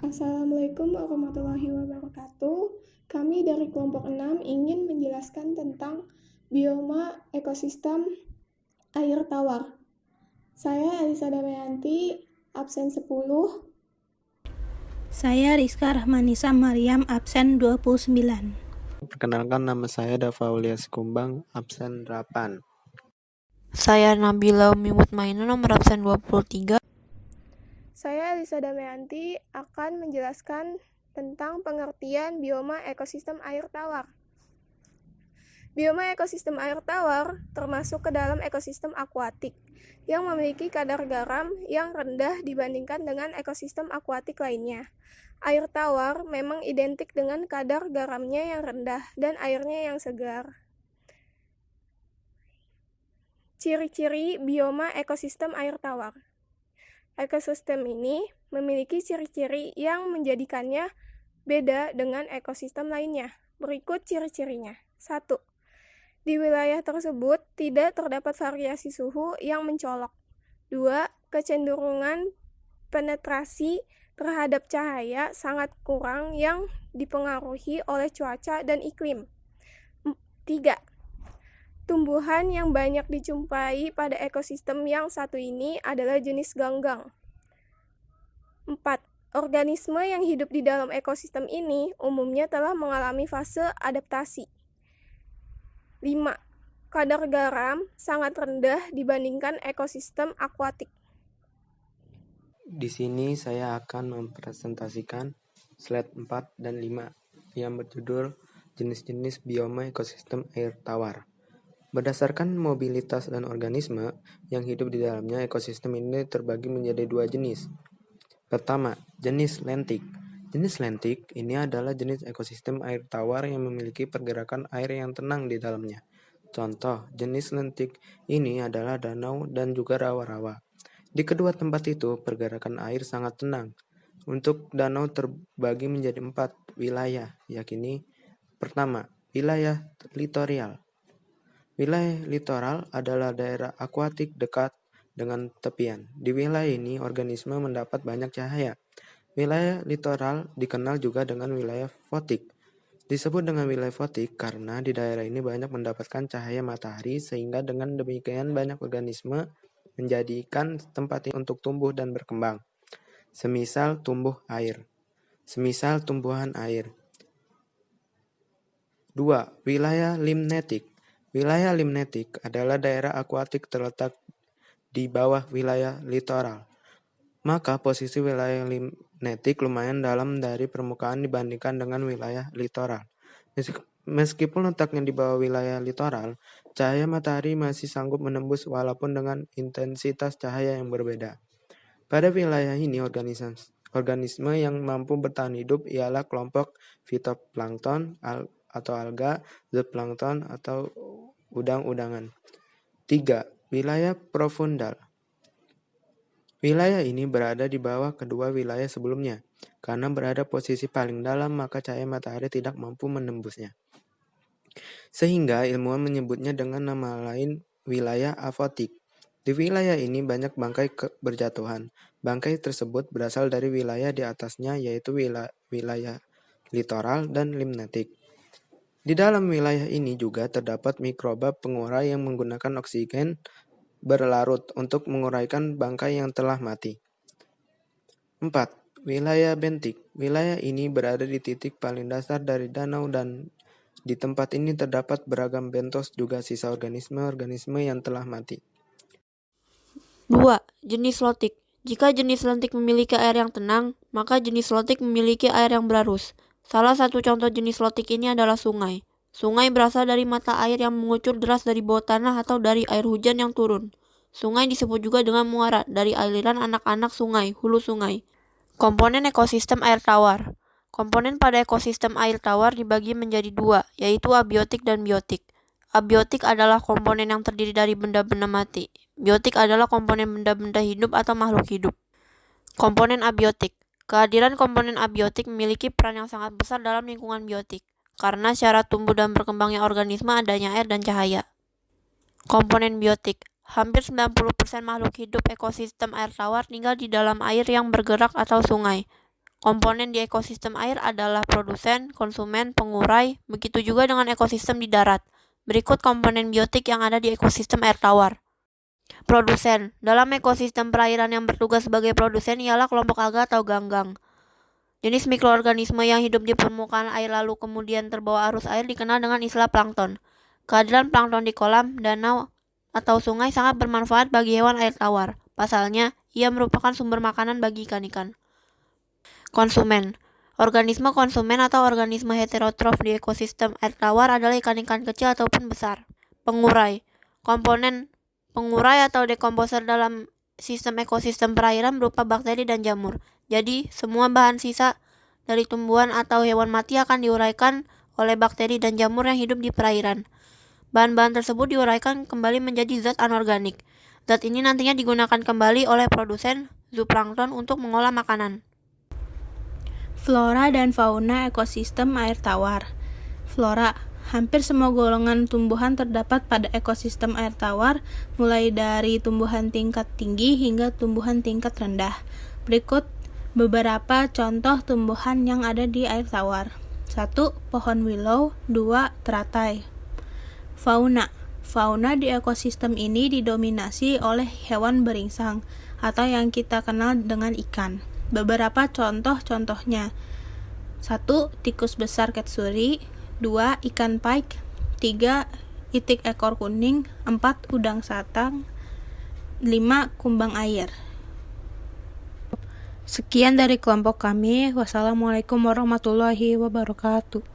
Assalamualaikum warahmatullahi wabarakatuh. Kami dari kelompok 6 ingin menjelaskan tentang bioma ekosistem air tawar. Saya Elisa Damayanti, absen 10. Saya Rizka Rahmanisa Mariam, absen 29. Perkenalkan, nama saya Dava Aulia Sikumbang, absen 8. Saya Nabila Umi Mutmainah, nomor absen 23. Saya Elisa Damayanti akan menjelaskan tentang pengertian bioma ekosistem air tawar. Bioma ekosistem air tawar termasuk ke dalam ekosistem akuatik yang memiliki kadar garam yang rendah dibandingkan dengan ekosistem akuatik lainnya. Air tawar memang identik dengan kadar garamnya yang rendah dan airnya yang segar. Ciri-ciri bioma ekosistem air tawar. Ekosistem ini memiliki ciri-ciri yang menjadikannya beda dengan ekosistem lainnya. Berikut ciri-cirinya. 1. Di wilayah tersebut tidak terdapat variasi suhu yang mencolok. 2. Kecenderungan penetrasi terhadap cahaya sangat kurang yang dipengaruhi oleh cuaca dan iklim. 3. Tumbuhan yang banyak dijumpai pada ekosistem yang satu ini adalah jenis ganggang. 4. Organisme yang hidup di dalam ekosistem ini umumnya telah mengalami fase adaptasi. 5. Kadar garam sangat rendah dibandingkan ekosistem akuatik. Di sini saya akan mempresentasikan slide 4 dan 5 yang berjudul jenis-jenis bioma ekosistem air tawar. Berdasarkan mobilitas dan organisme yang hidup di dalamnya, ekosistem ini terbagi menjadi dua jenis. Pertama, jenis lentik. Jenis lentik ini adalah jenis ekosistem air tawar yang memiliki pergerakan air yang tenang di dalamnya. Contoh, jenis lentik ini adalah danau dan juga rawa-rawa. Di kedua tempat itu, pergerakan air sangat tenang. Untuk danau terbagi menjadi 4 wilayah, yakni pertama, wilayah litorial. Wilayah litoral adalah daerah akuatik dekat dengan tepian. Di wilayah ini, organisme mendapat banyak cahaya. Wilayah litoral dikenal juga dengan wilayah fotik. Disebut dengan wilayah fotik karena di daerah ini banyak mendapatkan cahaya matahari sehingga dengan demikian banyak organisme menjadikan tempat ini untuk tumbuh dan berkembang. Semisal tumbuhan air. 2. Wilayah limnetik. Wilayah limnetik adalah daerah akuatik terletak di bawah wilayah litoral. Maka posisi wilayah limnetik lumayan dalam dari permukaan dibandingkan dengan wilayah litoral. Meskipun letaknya di bawah wilayah litoral, cahaya matahari masih sanggup menembus walaupun dengan intensitas cahaya yang berbeda. Pada wilayah ini, organisme yang mampu bertahan hidup ialah kelompok fitoplankton atau alga, zooplankton atau udang-udangan. 3. Wilayah profundal. Wilayah ini berada di bawah kedua wilayah sebelumnya. Karena berada posisi paling dalam, maka cahaya matahari tidak mampu menembusnya. Sehingga ilmuwan menyebutnya dengan nama lain wilayah afotik. Di wilayah ini banyak bangkai berjatuhan. Bangkai tersebut berasal dari wilayah di atasnya, yaitu wilayah litoral dan limnetik. Di dalam wilayah ini juga terdapat mikroba pengurai yang menggunakan oksigen berlarut untuk menguraikan bangkai yang telah mati. 4. Wilayah bentik. Wilayah ini berada di titik paling dasar dari danau dan di tempat ini terdapat beragam bentos juga sisa organisme-organisme yang telah mati. 2. Jenis lotik. Jika jenis lentik memiliki air yang tenang, maka jenis lotik memiliki air yang berarus. Salah satu contoh jenis lotik ini adalah sungai. Sungai berasal dari mata air yang mengucur deras dari bawah tanah atau dari air hujan yang turun. Sungai disebut juga dengan muara dari aliran anak-anak sungai, hulu sungai. Komponen ekosistem air tawar. Komponen pada ekosistem air tawar dibagi menjadi dua, yaitu abiotik dan biotik. Abiotik adalah komponen yang terdiri dari benda-benda mati. Biotik adalah komponen benda-benda hidup atau makhluk hidup. Komponen abiotik. Kehadiran komponen abiotik memiliki peran yang sangat besar dalam lingkungan biotik, karena syarat tumbuh dan berkembangnya organisme adanya air dan cahaya. Komponen biotik. Hampir 90% makhluk hidup ekosistem air tawar tinggal di dalam air yang bergerak atau sungai. Komponen di ekosistem air adalah produsen, konsumen, pengurai, begitu juga dengan ekosistem di darat. Berikut komponen biotik yang ada di ekosistem air tawar. Produsen. Dalam ekosistem perairan yang bertugas sebagai produsen ialah kelompok alga atau ganggang. Jenis mikroorganisme yang hidup di permukaan air lalu kemudian terbawa arus air dikenal dengan istilah plankton. Kehadiran plankton di kolam, danau, atau sungai sangat bermanfaat bagi hewan air tawar. Pasalnya, ia merupakan sumber makanan bagi ikan-ikan. Konsumen. Organisme konsumen atau organisme heterotrof di ekosistem air tawar adalah ikan-ikan kecil ataupun besar. Pengurai. Komponen pengurai atau dekomposer dalam sistem ekosistem perairan berupa bakteri dan jamur. Jadi, semua bahan sisa dari tumbuhan atau hewan mati akan diuraikan oleh bakteri dan jamur yang hidup di perairan. Bahan-bahan tersebut diuraikan kembali menjadi zat anorganik. Zat ini nantinya digunakan kembali oleh produsen zooplankton untuk mengolah makanan. Flora dan fauna ekosistem air tawar. Flora. Hampir semua golongan tumbuhan terdapat pada ekosistem air tawar, mulai dari tumbuhan tingkat tinggi hingga tumbuhan tingkat rendah. Berikut beberapa contoh tumbuhan yang ada di air tawar. 1. Pohon willow. 2. Teratai. Fauna. Fauna di ekosistem ini didominasi oleh hewan beringsang atau yang kita kenal dengan ikan. Beberapa contoh-contohnya. 1. Tikus besar ketsuri. 2. Ikan pike. 3. Itik ekor kuning. 4. Udang satang. 5. Kumbang air. Sekian dari kelompok kami. Wassalamualaikum warahmatullahi wabarakatuh.